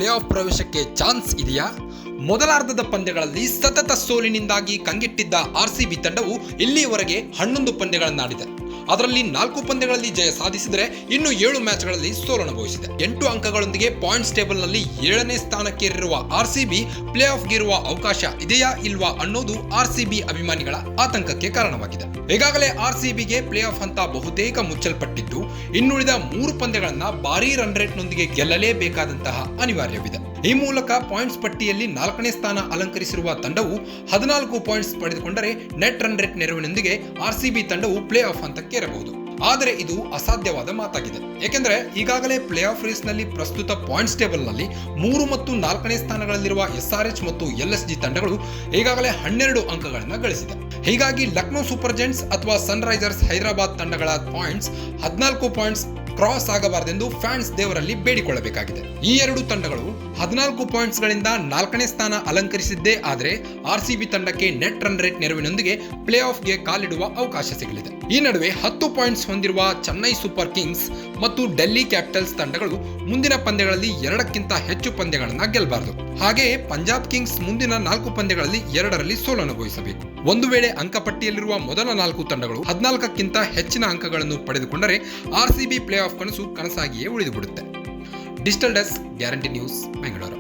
Play of ಪ್ರವೇಶಕ್ಕೆ chance ಇದೆಯಾ? ಮೊದಲಾರ್ಧದ ಪಂದ್ಯಗಳಲ್ಲಿ ಸತತ ಸೋಲಿನಿಂದಾಗಿ ಕಂಗೆಟ್ಟಿದ್ದ ಆರ್ಸಿಬಿ ತಂಡವು ಇಲ್ಲಿಯವರೆಗೆ 11 ಪಂದ್ಯಗಳನ್ನಾಡಿದೆ. ಅದರಲ್ಲಿ 4 ಪಂದ್ಯಗಳಲ್ಲಿ ಜಯ ಸಾಧಿಸಿದರೆ ಇನ್ನು 7 ಮ್ಯಾಚ್ಗಳಲ್ಲಿ ಸೋಲನುಭವಿಸಿದೆ. 8 ಅಂಕಗಳೊಂದಿಗೆ ಪಾಯಿಂಟ್ಸ್ ಟೇಬಲ್ನಲ್ಲಿ 7ನೇ ಸ್ಥಾನಕ್ಕೇರಿರುವ ಆರ್ಸಿಬಿ ಪ್ಲೇ ಆಫ್ಗಿರುವ ಅವಕಾಶ ಇದೆಯಾ ಇಲ್ವಾ ಅನ್ನೋದು ಆರ್ಸಿಬಿ ಅಭಿಮಾನಿಗಳ ಆತಂಕಕ್ಕೆ ಕಾರಣವಾಗಿದೆ. ಈಗಾಗಲೇ ಆರ್ಸಿಬಿಗೆ ಪ್ಲೇ ಆಫ್ ಹಂತ ಬಹುತೇಕ ಮುಚ್ಚಲ್ಪಟ್ಟಿದ್ದು, ಇನ್ನುಳಿದ 3 ಪಂದ್ಯಗಳನ್ನ ಭಾರೀ ರನ್ ರೇಟ್ನೊಂದಿಗೆ ಗೆಲ್ಲಲೇಬೇಕಾದಂತಹ ಅನಿವಾರ್ಯವಿದೆ. ಈ ಮೂಲಕ ಪಾಯಿಂಟ್ಸ್ ಪಟ್ಟಿಯಲ್ಲಿ 4ನೇ ಸ್ಥಾನ ಅಲಂಕರಿಸಿರುವ ತಂಡವು 14 ಪಾಯಿಂಟ್ಸ್ ಪಡೆದುಕೊಂಡರೆ ನೆಟ್ ರನ್ ರೇಟ್ ನೆರವಿನೊಂದಿಗೆ ಆರ್ಸಿಬಿ ತಂಡವು ಪ್ಲೇ ಆಫ್ ಹಂತಕ್ಕೇರಬಹುದು. ಆದರೆ ಇದು ಅಸಾಧ್ಯವಾದ ಮಾತಾಗಿದೆ. ಏಕೆಂದರೆ ಈಗಾಗಲೇ ಪ್ಲೇ ಆಫ್ ರೇಸ್ನಲ್ಲಿ ಪ್ರಸ್ತುತ ಪಾಯಿಂಟ್ಸ್ ಟೇಬಲ್ನಲ್ಲಿ 3 ಮತ್ತು 4ನೇ ಸ್ಥಾನಗಳಲ್ಲಿರುವ SRH ಮತ್ತು LSG ತಂಡಗಳು ಈಗಾಗಲೇ 12 ಅಂಕಗಳನ್ನು ಗಳಿಸಿದೆ. ಹೀಗಾಗಿ ಲಕ್ನೋ ಸೂಪರ್ ಜೈಂಟ್ಸ್ ಅಥವಾ ಸನ್ ರೈಸರ್ಸ್ ಹೈದರಾಬಾದ್ ತಂಡಗಳ ಪಾಯಿಂಟ್ಸ್ 14 ಪಾಯಿಂಟ್ಸ್ ಕ್ರಾಸ್ ಆಗಬಾರದೆಂದು ಫ್ಯಾನ್ಸ್ ದೇವರಲ್ಲಿ ಬೇಡಿಕೊಳ್ಳಬೇಕಾಗಿದೆ. ಈ 2 ತಂಡಗಳು 14 ಪಾಯಿಂಟ್ಸ್ ಗಳಿಂದ 4ನೇ ಸ್ಥಾನ ಅಲಂಕರಿಸಿದ್ದೇ ಆದರೆ ಆರ್ಸಿಬಿ ತಂಡಕ್ಕೆ ನೆಟ್ ರನ್ ರೇಟ್ ನೆರವಿನೊಂದಿಗೆ ಪ್ಲೇ ಆಫ್ಗೆ ಕಾಲಿಡುವ ಅವಕಾಶ ಸಿಗಲಿದೆ. ಈ ನಡುವೆ 10 ಪಾಯಿಂಟ್ಸ್ ಹೊಂದಿರುವ ಚೆನ್ನೈ ಸೂಪರ್ ಕಿಂಗ್ಸ್ ಮತ್ತು ಡೆಲ್ಲಿ ಕ್ಯಾಪಿಟಲ್ಸ್ ತಂಡಗಳು ಮುಂದಿನ ಪಂದ್ಯಗಳಲ್ಲಿ 2ಕ್ಕಿಂತ ಹೆಚ್ಚು ಪಂದ್ಯಗಳನ್ನು ಗೆಲ್ಲಬಾರದು. ಹಾಗೆಯೇ ಪಂಜಾಬ್ ಕಿಂಗ್ಸ್ ಮುಂದಿನ 4 ಪಂದ್ಯಗಳಲ್ಲಿ 2ರಲ್ಲಿ ಸೋಲನುಭವಿಸಬೇಕು. ಒಂದು ವೇಳೆ ಅಂಕಪಟ್ಟಿಯಲ್ಲಿರುವ ಮೊದಲ 4 ತಂಡಗಳು 14ಕ್ಕಿಂತ ಹೆಚ್ಚಿನ ಅಂಕಗಳನ್ನು ಪಡೆದುಕೊಂಡರೆ ಆರ್ಸಿಬಿ ಪ್ಲೇ ಆಫ್ ಕನಸು ಕನಸಾಗಿಯೇ ಉಳಿದುಬಿಡುತ್ತೆ. Digital desk, guarantee news, Bengaluru.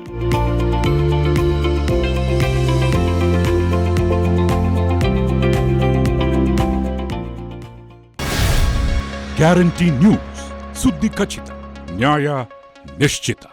Guarantee news, ಸುದ್ದಿ ಖಚಿತ, ನ್ಯಾಯ ನಿಶ್ಚಿತ.